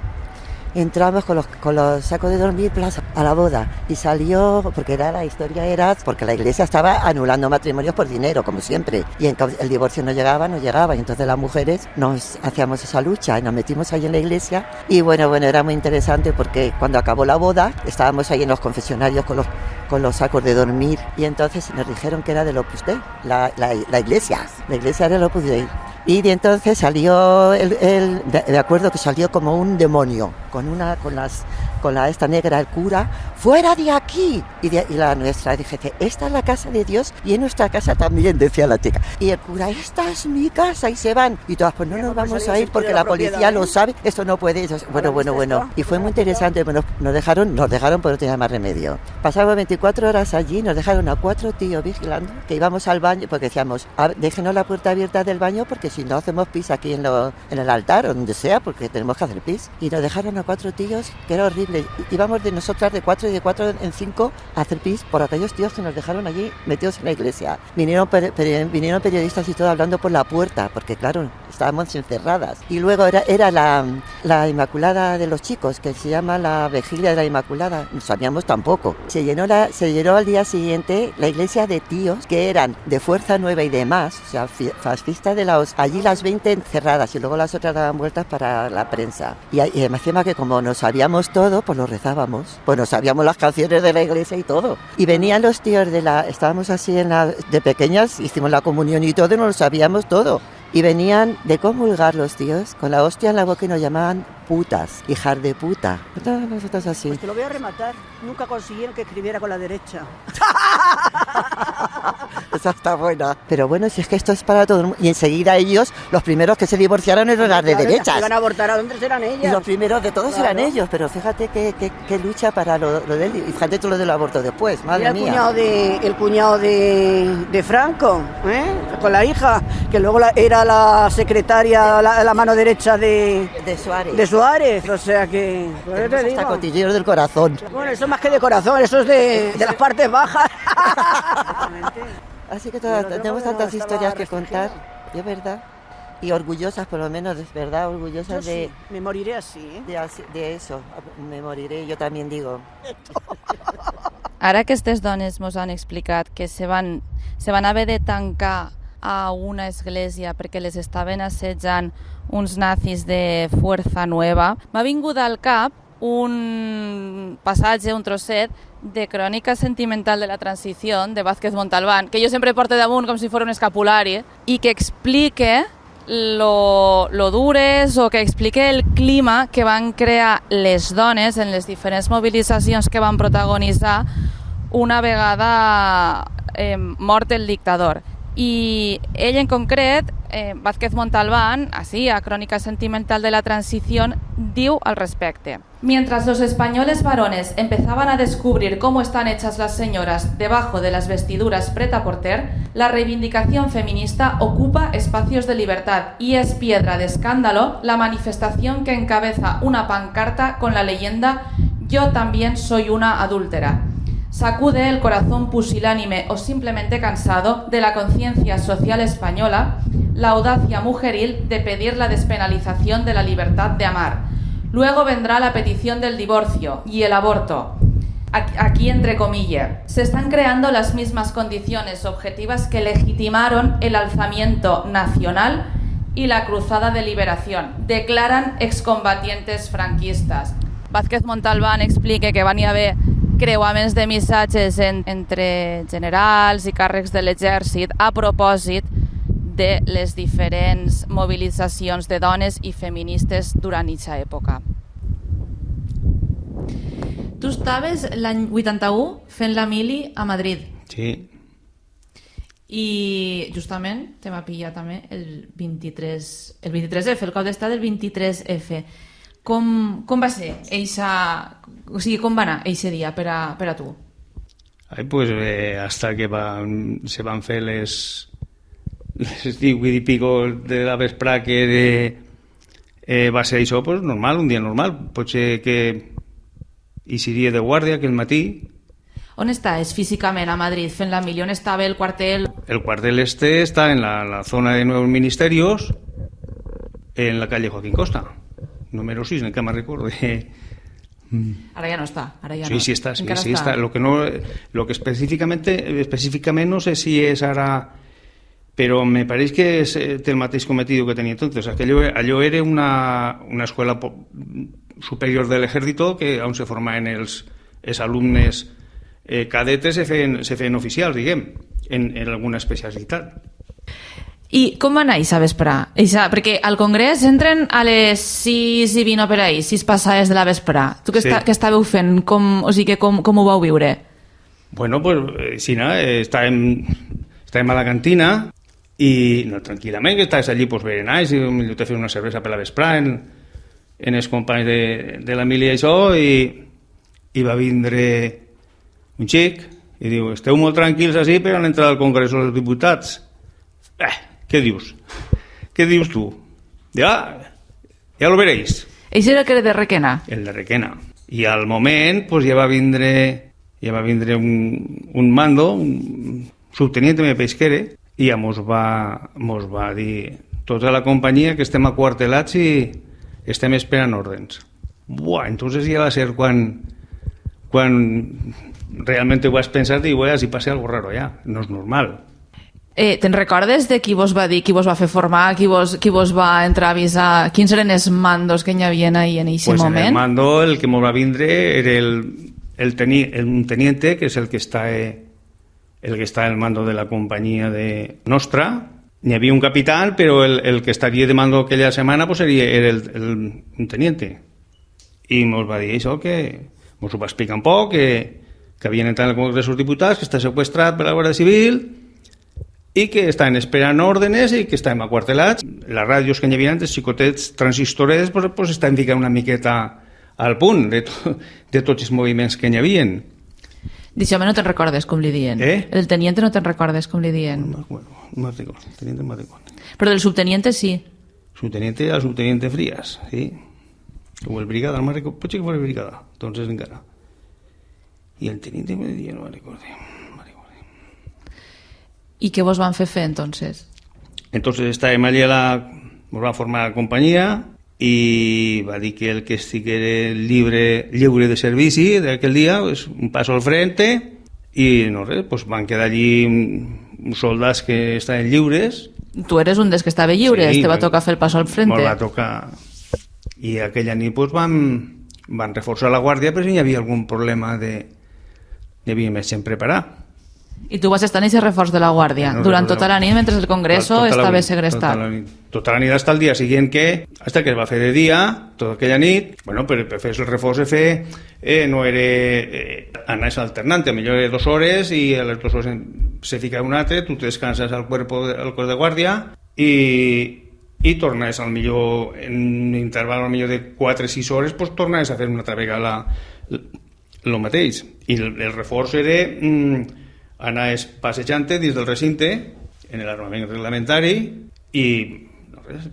entramos con los sacos de dormir a la boda, y salió, porque la historia porque la iglesia estaba anulando matrimonios por dinero, como siempre, y el divorcio no llegaba, y entonces las mujeres nos hacíamos esa lucha y nos metimos ahí en la iglesia, y bueno, era muy interesante, porque cuando acabó la boda estábamos ahí en los confesionarios con los sacos de dormir, y entonces nos dijeron que era del Opus Dei, la iglesia era el Opus Dei. Y de entonces salió, de acuerdo que salió como un demonio, con la esta negra, el cura, ¡fuera de aquí! Y la nuestra, dije, esta es la casa de Dios y en nuestra casa también, decía la chica. Y el cura, esta es mi casa, y se van. Y todas, pues no nos vamos a ir porque la policía lo sabe, esto no puede. Bueno. Y fue muy interesante, nos dejaron, pero no tenía más remedio. Pasamos 24 horas allí, nos dejaron a 4 tíos vigilando, que íbamos al baño, porque decíamos, déjenos la puerta abierta del baño, porque si no hacemos pis aquí en el altar o donde sea, porque tenemos que hacer pis. Y nos dejaron a 4 tíos, que era horrible. Íbamos de nosotras de 4 y de 4 en 5 a hacer pis por aquellos tíos que nos dejaron allí metidos en la iglesia. Vinieron periodistas y todo hablando por la puerta, porque claro, estábamos encerradas. Y luego era la Inmaculada de los chicos, que se llama la Vigilia de la Inmaculada. No sabíamos tampoco. Se llenó al día siguiente la iglesia de tíos que eran de Fuerza Nueva y demás, o sea, fascistas allí las 20 encerradas y luego las otras daban vueltas para la prensa. Y encima que como nos sabíamos todo, pues lo rezábamos. Pues nos sabíamos las canciones de la iglesia y todo. Y venían los tíos estábamos así de pequeñas, hicimos la comunión y todo, y nos lo sabíamos todo. Y venían de comulgar los tíos con la hostia en la boca y nos llamaban putas, hijas de puta. Nosotros así. Pues te lo voy a rematar. Nunca consiguieron que escribiera con la derecha. Esa está buena. Pero bueno, si es que esto es para todo el mundo. Y enseguida ellos, los primeros que se divorciaron eron las de derechas. Iban a abortar a dónde eran ellas. Y los primeros de todos eran ellos. Pero fíjate qué lucha para lo de él. Y fíjate todo lo del aborto después, madre mía. El cuñado de Franco, con la hija, que luego era la secretaria, la mano derecha de Suárez, o sea que... Pues hasta cotilleros del corazón. Bueno, eso más que de corazón, eso es de las partes bajas. Así que tenemos tantas historias que contar, es verdad. Y orgullosas, por lo menos, es verdad, orgullosas de... Sí, me moriré así, de eso, me moriré, yo también digo. Ara aquestes dones mos han explicat que se van haver de tancar a una església perquè les estaven assetjant uns nazis de Fuerza Nueva. M'ha vingut al cap un passatge, un trosset de Crònica Sentimental de la Transició de Vázquez Montalbán, que jo sempre porto damunt com si fos un escapulari, i que explique lo dures o que explique el clima que van crear les dones en les diferents mobilitzacions que van protagonitzar una vegada mort el dictador. Y ella en concret, Vázquez Montalbán, así a Crónica Sentimental de la Transición, diu al respecte. Mientras los españoles varones empezaban a descubrir cómo están hechas las señoras debajo de las vestiduras prêt-à-porter, la reivindicación feminista ocupa espacios de libertad y es piedra de escándalo la manifestación que encabeza una pancarta con la leyenda «Yo también soy una adúltera». Sacude el corazón pusilánime o simplemente cansado de la conciencia social española la audacia mujeril de pedir la despenalización de la libertad de amar. Luego vendrá la petición del divorcio y el aborto. Aquí entre comillas, se están creando las mismas condiciones objetivas que legitimaron el alzamiento nacional y la cruzada de liberación, declaran excombatientes franquistas. Vázquez Montalbán explica que van a haver creuaments de missatges entre generals i càrrecs de l'exèrcit a propòsit de les diferents mobilitzacions de dones i feministes durant aquesta època. Tu estaves l'any 81 fent la mili a Madrid. Sí. I justament te va pillar també el 23F, el cop d'estat del 23F. Com va ser com va anar eixe dia per a tu? Pues hasta que se van fer les 18 i pico de la vesprà que va ser això, pues normal, un dia normal. Potser que hi seria de guàrdia aquell matí. On estàs físicament a Madrid fent la mili? On estava el cuartel? El cuartel está en la zona de Nuevos Ministerios, en la calle Joaquín Costa, número 6, en el que me recuerdo. Ara ja no està. Sí, está. Lo que específicamente no sé si es ara, pero me parece que es el mateix cometido que tenía entonces. O sea, que allò era una escuela superior del ejército que aún se formaven els alumnes cadetes se feien oficials, diguem, en alguna especialitat. I com va anar a vesprà? Perquè al Congrés entren a les 6:20 per ahí, 6 passades de la vesprà. Tu què estàveu fent? Com ho vau viure? Bueno, pues sí, estàvem a la cantina i tranquil·lament, que estàs allí berenant, i millor te fer una cervesa per la vesprà en els companys de la mili i això, i va vindre un xic i diu, esteu molt tranquils així per a l'entrada al Congrés dels Diputats. Què dius? Què dius tu? Ja lo veréis. Ell era que era de Requena? El de Requena. I al moment ja va vindre un mando, un subteniente de pesquere, i ja mos va dir tota la companyia que estem aquartelats i estem esperant ordens. Entonces ja va ser quan realment ho vas pensar i si passa algo raro ja, no és normal. Te'n recordes de qui vos va dir, qui vos va fer formar, qui vos va entrar a avisar? Quins eren els mandos que hi havia ahí en aquest moment? En el mando el que mos va vindre era un teniente, que és el que està al mando de la companyia nostra. N'hi havia un capitán, però el que estaria de mando aquella setmana era un teniente. I mos va dir això, que mos ho va explicar un poc, que havien entrat al Congrés dels Diputats, que està seqüestrat per la Guàrdia Civil i que estaven esperant òrdenes i que estàvem aquartelats. Les ràdios que hi havia, els xicotets transistorets, estaven ficant una miqueta al punt de tots els moviments que hi havia. D'això no te'n recordes com li diuen? El teniente no te'n recordes com li diuen? No me'n recordo, el teniente me'n recordo. Però del subteniente sí? El subteniente Frías, sí. O el brigada, no me'n recordo, potser que fos el brigada, entonces encara. I el teniente me deia, no me'n recordo. I què vos van fer entonces? Entonces estàvem allà, ens va formar la companyia i va dir que el que estigués lliure de servici d'aquell dia, un passo al frente, i no res, van quedar allí uns soldats que estaven lliures. Tu eres un dels que estava lliure, te va tocar fer el passo al frente. Me'l va tocar. I aquella nit van reforçar la guàrdia, però si hi havia algun problema hi havia més gent preparat. I tu vas estar en aquest reforç de la Guàrdia durant tota la nit mentre el Congreso estava segrestat. Tota la nit hasta el dia següent hasta que es va fer de dia, tota aquella nit, per fer el reforç no era anar alternant, millor 2 hores i a les 2 hores se fica un altre, tu te descanses al cos de guàrdia i tornes al millor en un interval de 4-6 hores, tornes a fer una altra vegada el mateix. I el reforç era anar passejant dins del recinte en l'armament reglamentari i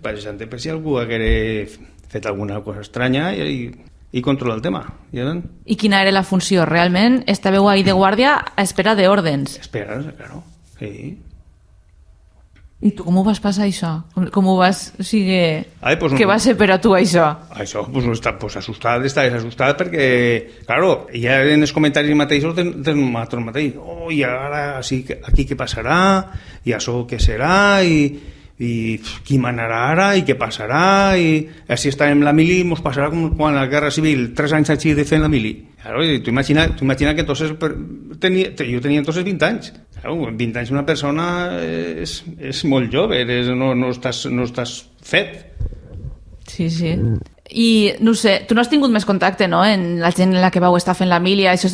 passejant per si algú hagués fet alguna cosa estranya i controlar el tema. I quina era la funció? Realment estàveu ahí de guàrdia a espera d'ordens? Espera, claro, sí. I tu com ho vas passar això? Com ho vas... O sigui, què va ser per a tu això? Això, assustat, estaves assustat perquè, claro, ja en els comentaris mateixos del mateix, i ara aquí què passarà, i això què serà, i qui manarà ara, i què passarà, i així estàvem la mili, ens passarà com quan a la Guerra Civil, 3 anys així de fent la mili. Claro, tu imagina que entonces jo tenia entonces 20 anys. Claro, 20 anys una persona és molt jove, no estàs fet. Sí. I, no sé, tu no has tingut més contacte, no?, en la gent en la que vau estar fent la milia, això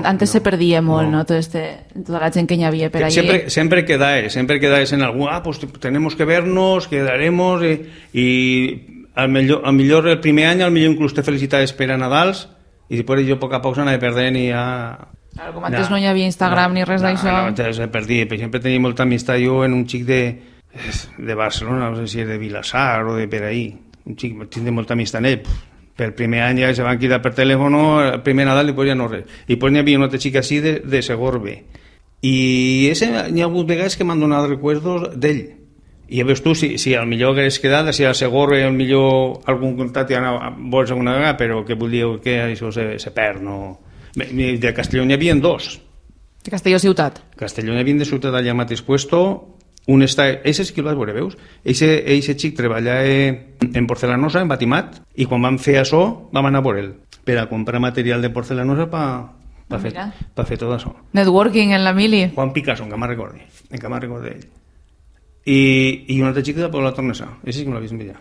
antes se perdia molt, no?, tota la gent que hi havia per allí. Sempre quedaes en algú, pues tenemos que vernos, quedaremos, i al millor el primer any, al millor inclús te felicitaves per a Nadals, i després jo a poc a poc s'anava perdent i ja... Com antes no hi havia Instagram ni res d'això. No, se perdia. Per exemple, tenia molta amistat jo en un xic de Barcelona, no sé si és de Vilassar o de per ahí. Un xic, tindré molta amistat en ell. Per el primer any ja se van quedar per telèfon, el primer Nadal i després ja no res. I després n'hi havia un altre xic així de Segorbe. I n'hi ha hagut vegades que m'han donat recuerdos d'ell. I ja veus tu, si al millor hagués quedat, si a Segorbe al millor algun contacte vols alguna vegada, però que vull dir que això se perd, no... De Castelló n'hi havia 2. De Castelló ciutat? Castelló n'hi havia de ciutat allà mateix puesto. Un està... Eixe sí que el vas veure, veus? Eixe xic treballava en porcelanosa, en batimat, i quan vam fer això vam anar a por ell per a comprar material de porcelanosa per fer tot això. Networking en la mili. Juan Picasso, encara me'n recordi ell. i una altra xica de Pobla Tornesa. Això sí que me l'ha vist enviar.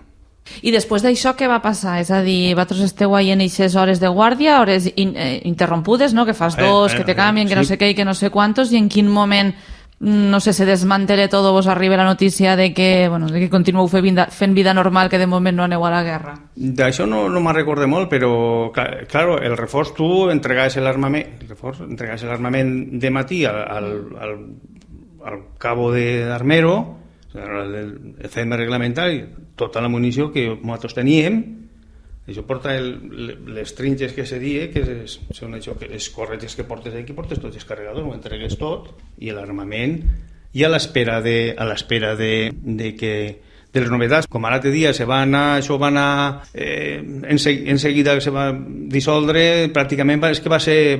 I després d'això què va passar? És a dir, vosaltres esteu ahí en aquestes hores de guàrdia, hores interrompudes, no? Que fas dos, que te canvien, que no sé què i que no sé quantos, i en quin moment, no sé, se desmantele tot, vos arriba la notícia de que continueu fent vida normal, que de moment no aneu a la guerra? D'això no me'n recordo molt, però, claro, el reforç tu entregaves l'armament de matí al cabo d'Armero, el CM reglamentari, tota la munició que nosaltres teníem. Això porta les trinxes que se die, que són això, que les corretges que portes aquí, portes tots els carregadors, ho entregues tot, i l'armament, i a l'espera de les novetats. Com ara te dia, això va anar en seguida se va dissoldre, pràcticament és que va ser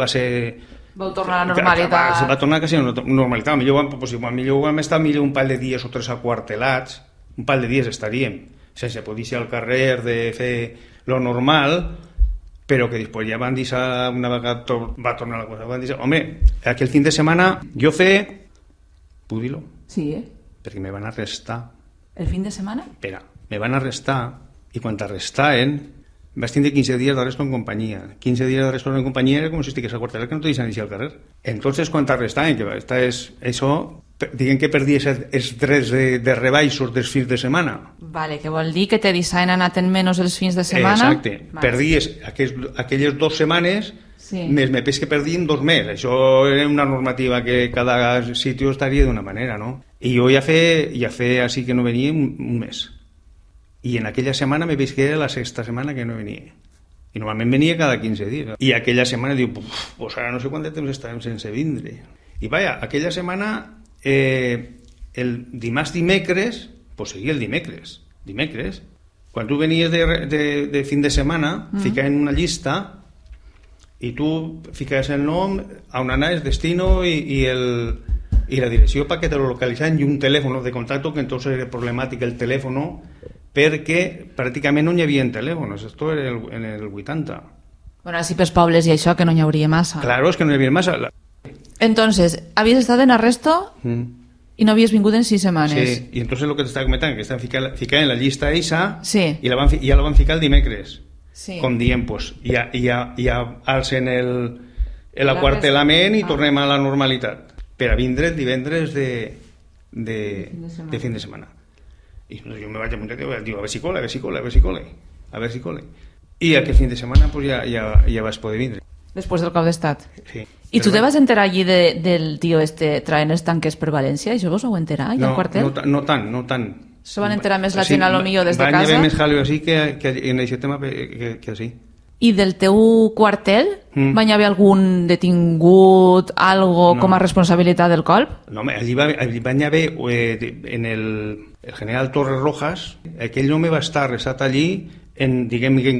Vau tornar a la normalitat. Se va tornar quasi a la normalitat. Millor vam estar un parell de dies o 3 aquartelats, un parell de dies estaríem, sense poder ir al carrer de fer lo normal, però que després ja van dir una vegada va tornar la cosa. Van dir, home, aquell fin de setmana jo puc dir-lo? Sí, Perquè me van arrestar. El fin de setmana? Espera, me van arrestar i quan t'arrestaven vas tindre 15 dies d'arresto en companyia. 15 dies d'arresto en companyia era com si estigués a quarteler, que no te deixen eixir al carrer. Entonces, quan t'arrestaven, que això, diguem que perdies els drets de rebaixos dels fins de setmana. Vale, que vol dir que te deixaven anar en menys els fins de setmana? Exacte. Vale. Perdies aquelles 2 setmanes, més me pes que perdien 2 més. Això era una normativa que cada sitio estaria d'una manera, no? I jo ja feia així que no venia un mes. I en aquella setmana me veig que era la 6ª setmana que no venia. I normalment venia cada 15 dies. I aquella setmana diu, pues ara no sé quant de temps estàvem sense vindre. I vaja, aquella setmana, el dimecres, pues seguia el dimecres. Quan tu venies de fin de setmana, ficaven una llista i tu ficaves el nom, on anaves, destino i la direcció para que te lo localizaran i un telèfon de contacto, que entonces era problemàtic el telèfon, perquè pràcticament no hi havia telèfons. Esto era en el 80. Bueno, així pels pobles i això, que no hi hauria massa. Claro, és que no hi havia massa. Entonces, havies estat en arresto i no havies vingut en 6 setmanes. Sí, i entonces lo que t'estava comentant, que estan ficant en la llista eixa, sí. I ja la van ficar el dimecres. Sí. Com diem, pues, ja alcen l'aquartelament i tornem a la normalitat. Per a vindre el divendres de fin de setmana. I jo me vaig apuntar i dic, a veure si cole. I aquell fin de setmana pues, ja vas poder vindre. Després del cop d'estat. Sí. I tu te vas enterar allí del tio traient els tanques per València? Això vos ho enterar, allà al quartel? No tant. Se van enterar més la gent a lo millor des de casa? Van haver més jaleo així que en aquest tema que així. I del teu quartel van haver algun detingut, algo com a responsabilitat del colp? No, allí van haver en el general Torres Rojas, aquell home va estar arrestat allí en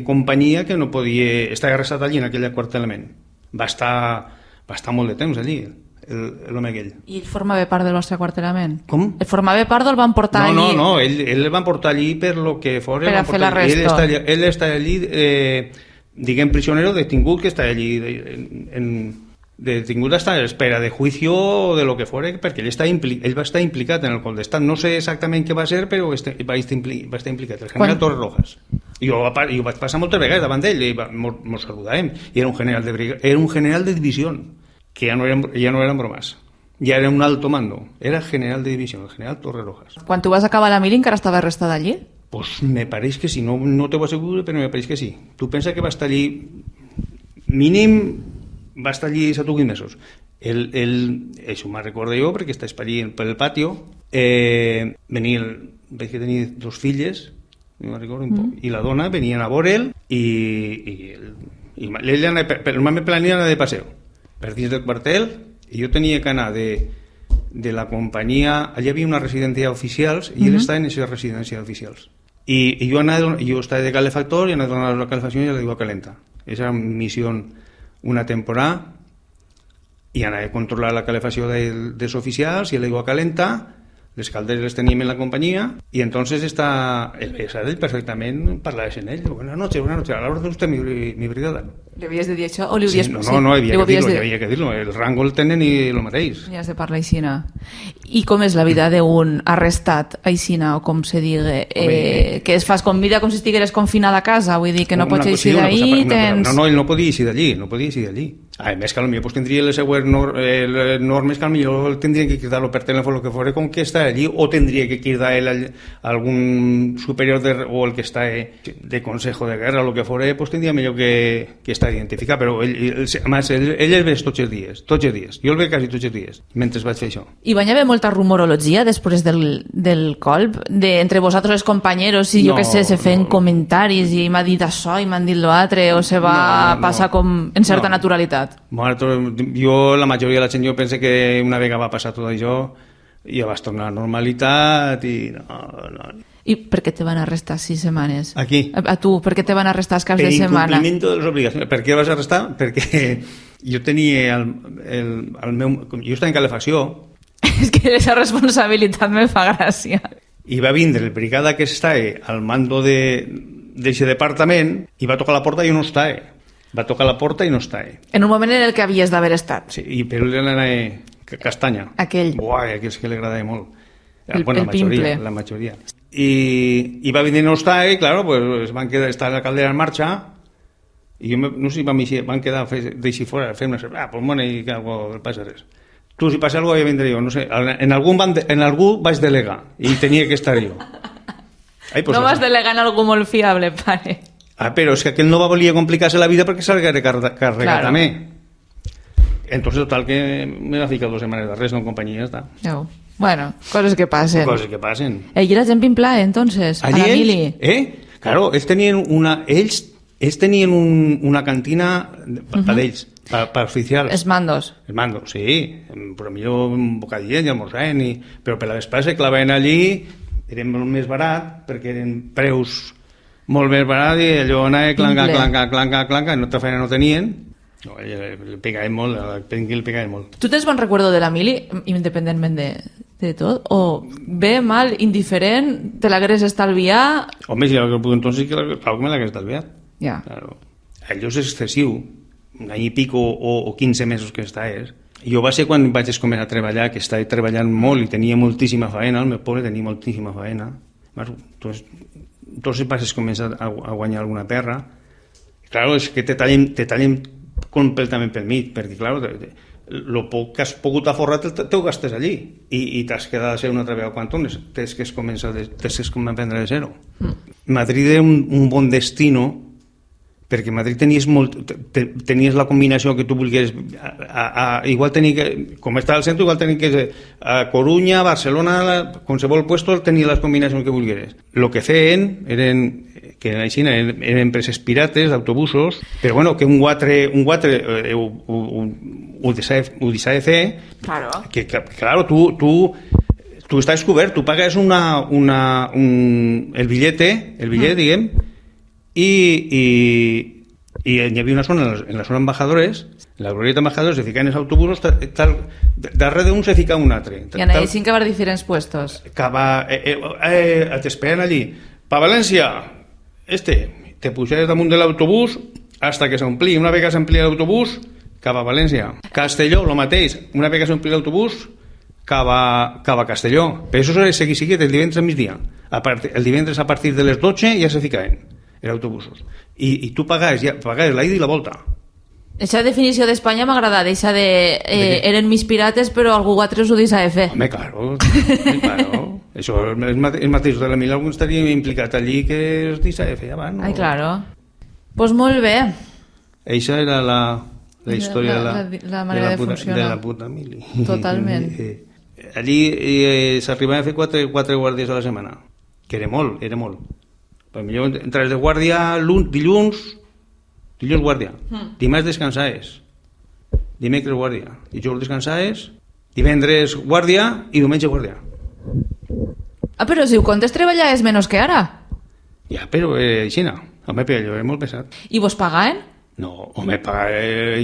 companyia, que no podia estar arrestat allí en aquell aquartelament. Va estar molt de temps allí, l'home aquell. I ell formava part del vostre aquartelament? Com? El formava part o el van portar allí? No, ell el van portar allí per lo que fos. Per a fer l'arresto. Ell està allí, prisionero detingut, que està allí detingut hasta a espera de juicio o de lo que fuera, perquè ell va estar implicat en el cop d'estat. No sé exactament què va ser, però va estar implicat. El general Torres Rojas. Jo vaig passar moltes vegades davant d'ell i mos saludàvem. I era un general de divisió, que ja no eren bromes. Ja era un alto mando. Era general de divisió, el general Torres Rojas. Quan tu vas acabar la mili encara estava arrestat allí? Pues me pareix que sí, no te ho asseguro, però me pareix que sí. Tu pensa que va estar allí, mínim, va estar allí 7 o 15 mesos. Això me'n recordo jo, perquè estàs per allí pel patio, veig que tenia 2 filles, no me'n recordo un poc, i la dona venien a veure'l i ell normalment plania anar de passeo per dins del quartel, i jo tenia que anar de la companyia, allà hi havia una residència d'oficials i ell estava en aquesta residència d'oficials. I jo estava de calefactor i anava a donar la calefacció i l'aigua calenta. Esa era missió una temporada, i anava a controlar la calefacció dels oficials i l'aigua calenta les calderes les teníem en la companyia, i entonces el Besadell perfectament parlaves en ell. Buenas noches, a la hora de usted mi brigada. Li havies de dir això o li ho dius? Sí, no, havia que dir-lo. El rango el tenen i el mateix. Ja se parla aixina. I com és la vida d'un arrestat aixina, o com se diga, que es fas com vida com si estigueres confinada a casa, vull dir que no pots eixir d'ahí, tens... No, ell no podia eixir d'allí, A més, que potser tindria les següents normes que potser tindrien que cridar-lo per telèfon el que fos com que està allí, o tindria que cridar ell algun superior o el que està de consejo de guerra o el que fos, pues tindria millor que està identificat, però ell el veig tots els dies, jo el veig quasi tots els dies mentre vaig fer això. I va haver molta rumorologia després del colp, entre vosaltres els companyeros, i jo que sé, se feien comentaris i m'ha dit això i m'han dit l'altre, o se va passar com en certa naturalitat? Jo, la majoria de la gent, jo penso que una vegada va passar tot això i ja vas tornar a la normalitat i no. I per què te van arrestar 6 setmanes? A qui? A tu, per què te van arrestar els caps de setmana? Per incompliment de les obligacions. Per què vas arrestar? Perquè jo tenia el meu... Jo estava en calefacció. És que aquesta responsabilitat me fa gràcia. I va vindre el brigada que estava al mando d'aquest departament i va tocar la porta i no estava. Va tocar la porta i no estava. En un moment en el que havies d'haver estat. Sí, i per ell era castanya. Aquell. Buah, aquell que li agradava molt. El pimple. La majoria. I va venir no estava i, claro, pues van quedar, estava la caldera en marxa i jo no sé si van quedar d'així fora, fem una cervesa, pues bueno, i que passa res. Tu, si passa alguna cosa, ja vindré jo, no sé. En algú vaig delegar i tenia que estar jo. Ai, pues, no vas delegar en algú molt fiable, pare. Però és que aquell no va voler complicar-se la vida perquè s'ha de carregar també. Entonces, total, que me va ficar 2 setmanes de res, no en companyia, està. Bueno, coses que passen. Ell era gent pimplà, entonces, a la mili. Claro, ells tenien una cantina per ells, per oficials. Els mandos. Els mandos, sí. Però millor un bocadillet i almorzant, però per la vespre se clavaven allí, eren molt més barat, perquè eren preus molt més barat i allò anava clanca, no altra feina no tenien. No, el pegaven molt, el pegaven molt. Tu tens bon recuerdo de la mili, independentment de tot? O bé, mal, indiferent, te l'hagués estalviat? Home, si entonces claro que me l'hagués estalviat. Ja. Claro. Allò és excessiu, un any i pico o 15 mesos que estàs. Jo va ser quan vaig començar a treballar, que estava treballant molt i tenia moltíssima faena, al meu poble tenia moltíssima faena. Entonces vas començar a guanyar alguna perra. Claro, és que te tallen completament pel mig, perquè, claro, el poc que has pogut aforrar t'ho gastes allí i t'has quedat a ser una altra vegada quan tornes, tens que començar a prendre de zero. Madrid era un bon destino perquè a Madrid tenies la combinació que tu volgués. Igual tenia que, com estava al centre, igual tenia que ser a Corunya, Barcelona, qualsevol puesto tenia les combinacions que volgueres. El que feien eren empreses pirates d'autobusos, però bueno, que un guatre ho deixa de fer, que claro, tu estàs cobert, tu pagues el bitllet, diguem, i hi havia una zona en la zona embajadores, en la glorieta embajadores se ficaven els autobusos, darrere d'un se ficava un altre. I aneixin que va a diferents puestos. T'esperen allí. Pa València, te pujaves damunt de l'autobús hasta que s'omplia. Una vegada s'omplia l'autobús, cap a València. Castelló, el mateix. Una vegada s'omplia l'autobús, cap a Castelló. Però això s'ha seguit el divendres a migdia. El divendres a partir de les 12 ja se ficaven els autobusos. I tu pagaves la ida i la volta. Aquesta definició d'Espanya m'ha agradat, aquesta eren mis pirates però algú altre us ho deixa de fer. Home, claro. Això, el mateix de la mil, algú estaria implicat allí que es deixa de fer abans. Ai, claro. Doncs molt bé. Eixa era la història la manera de funcionar. De la puta mili. Totalment. Allí s'arribaven a fer 4 guàrdies a la setmana, que era molt. Per millor entraves de guàrdia dilluns guàrdia, dimarts descansaves, dimecres guàrdia, dijous descansaves, divendres guàrdia i diumenge guàrdia. Però si ho comptes treballar és menys que ara. Ja, però així no. Home, però allò és molt pesat. I vos pagaven? No, home,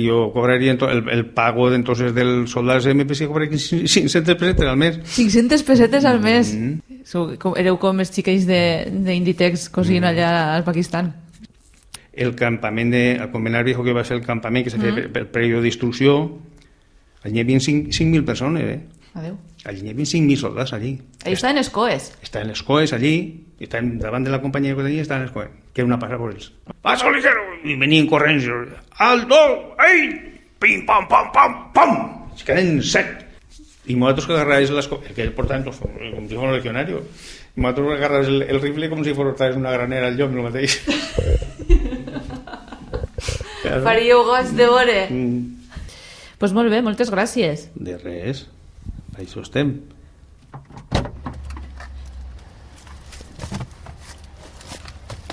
yo cobraría el pago de entonces del soldado de MPC, cobraría 500 pesetes al mes. 500 pesetes al mes? Éreu com els xiquells d'Inditex cosint allà al Pakistan. El Convenar Viejo, que va ser el campament que s'ha fet per període d'instrucció, allí hi havia 5.000 persones, Adéu. Allí hi havia 5.000 soldats, allí. Allí estaven els COEs. Estaven els COEs allí, estaven davant de la companyia que tenia, estaven els COEs, que era una passada per ells. ¡Paso ligero! I venien corrents. ¡Alto! ¡Ei! ¡Pim, pam, pam, pam, pam! Es queden 7. I nosaltres que agarraves que ells portaven com si fos un legionario. I nosaltres que agarraves el rifle com si portaves una granera al llom, el mateix. Faríeu goig de veure. Doncs molt bé, moltes gràcies. De res. Per això estem.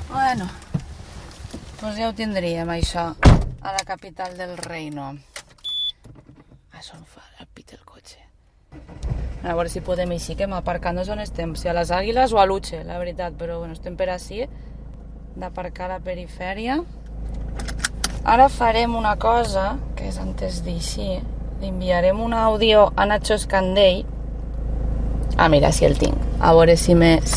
Bueno, doncs ja ho tindríem, això, a la capital del reino. Això em fa el pit el cotxe. A veure si podem així, que hem aparcat, no sé on estem, si a les Àguiles o a Luche, la veritat, però bueno, estem per així, d'aparcar a la perifèria. Ara farem una cosa, que és antes d'així, li enviarem un àudio a Nacho Escandell. Ah, mira, si el tinc. A veure si me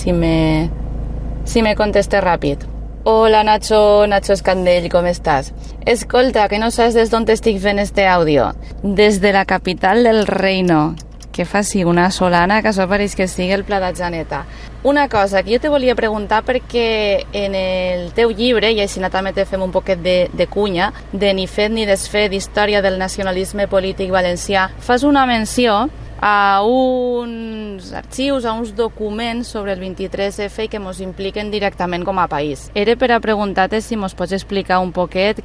contesta ràpid. Hola Nacho Escandell, com estàs? Escolta, que no saps des d'on t'estic fent este àudio. Des de la capital del reino. Que faci una solana que això pareix que sigui el Pla de Janeta. Una cosa que jo te volia preguntar perquè en el teu llibre, i així també te fem un poquet de cunya, de Ni fet ni desfet, història del nacionalisme polític valencià, fas una menció a uns arxius, a uns documents sobre el 23F i que ens impliquen directament com a país. Era per a preguntar-te si ens pots explicar un poquet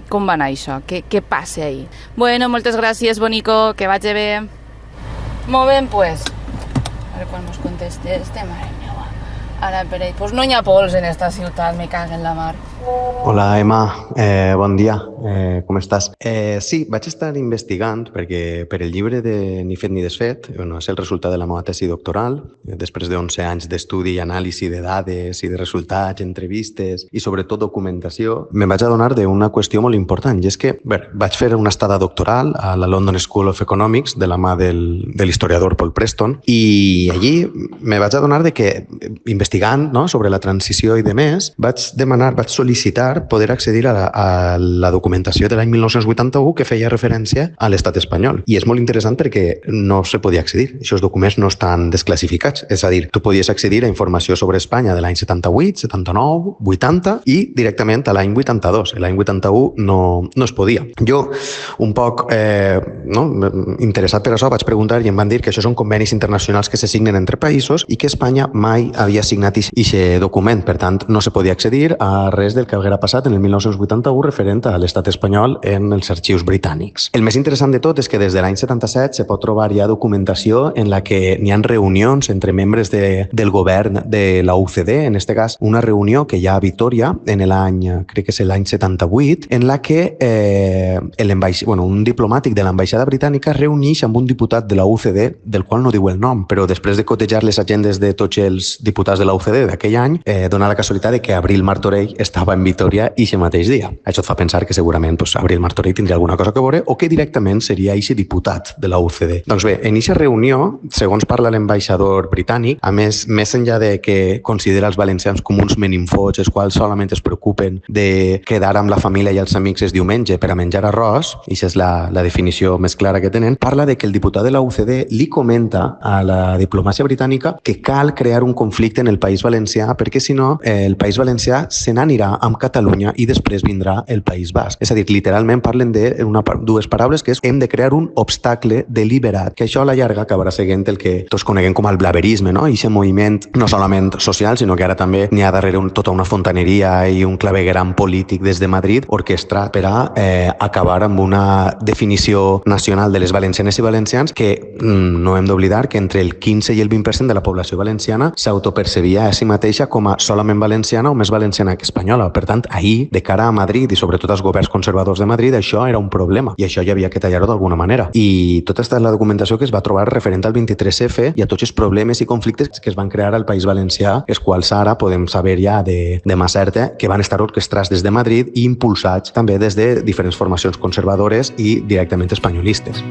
com va anar això, què passa ahir. Bueno, moltes gràcies, bonico, que vagi bé. Molt bé, pues. A veure quan mos conteste mare meva. Ara, per ell. Pues no hi ha pols en esta ciutat, me cago en la mar. Hola, Emma. Bon dia. Com estàs? Sí, vaig estar investigant perquè per el llibre de Ni fet ni desfet, és el resultat de la meva tesi doctoral, després de 11 anys d'estudi i anàlisi de dades i de resultats, entrevistes i sobretot documentació, me vaig adonar d'una qüestió molt important, i és que vaig fer una estada doctoral a la London School of Economics de la mà de l'historiador Paul Preston, i allí me vaig adonar de que, investigant sobre la transició i demés, vaig sol·licitar poder accedir a la documentació de l'any 1981 que feia referència a l'estat espanyol. I és molt interessant perquè no se podia accedir. Aquests documents no estan desclassificats. És a dir, tu podies accedir a informació sobre Espanya de l'any 78, 79, 80 i directament a l'any 82. L'any 81 no es podia. Jo, un poc interessat per això, vaig preguntar i em van dir que això són convenis internacionals que se signen entre països i que Espanya mai havia signat aquest document. Per tant, no se podia accedir a res del que haguera passat en el 1981 referent a l'estat espanyol en els arxius britànics. El més interessant de tot és que des de l'any 77 se pot trobar ja documentació en la que n'hi ha reunions entre membres del govern de la UCD, en aquest cas una reunió que hi ha a Vitòria en l'any, crec que és l'any 78, en la que un diplomàtic de l'ambaixada britànica reuneix amb un diputat de la UCD, del qual no diu el nom, però després de cotejar les agendes de tots els diputats de la UCD d'aquell any, dona la casualitat que Abril Martorell estava en Vitòria aquest mateix dia. Això et fa pensar que segurament Abril Martorell tindria alguna cosa a veure o que directament seria aquest diputat de la UCD. Doncs bé, en aquesta reunió, segons parla l'ambaixador britànic, a més enllà de que considera els valencians com uns meninfots, els quals solament es preocupen de quedar amb la família i els amics el diumenge per a menjar arròs, i això és la definició més clara que tenen, parla de que el diputat de la UCD li comenta a la diplomàcia britànica que cal crear un conflicte en el País Valencià perquè si no el País Valencià se n'anirà amb Catalunya i després vindrà el País Basc. És a dir, literalment parlen de dues paraules que és hem de crear un obstacle deliberat, que això a la llarga acabarà seguint el que tots coneguem com el blaverisme, no? I aquest moviment no solament social, sinó que ara també n'hi ha darrere tota una fontaneria i un clavegueram polític des de Madrid orquestrat per a acabar amb una definició nacional de les valencianes i valencians que no hem d'oblidar que entre el 15 i el 20% de la població valenciana s'autopercebia a si mateixa com a solament valenciana o més valenciana que espanyola. Per tant, ahir, de cara a Madrid i sobretot als governs pels conservadors de Madrid això era un problema i això hi havia que tallar-ho d'alguna manera. I tota aquesta és la documentació que es va trobar referent al 23F i a tots els problemes i conflictes que es van crear al País Valencià, els quals ara podem saber ja de mà certa que van estar orquestrats des de Madrid i impulsats també des de diferents formacions conservadores i directament espanyolistes.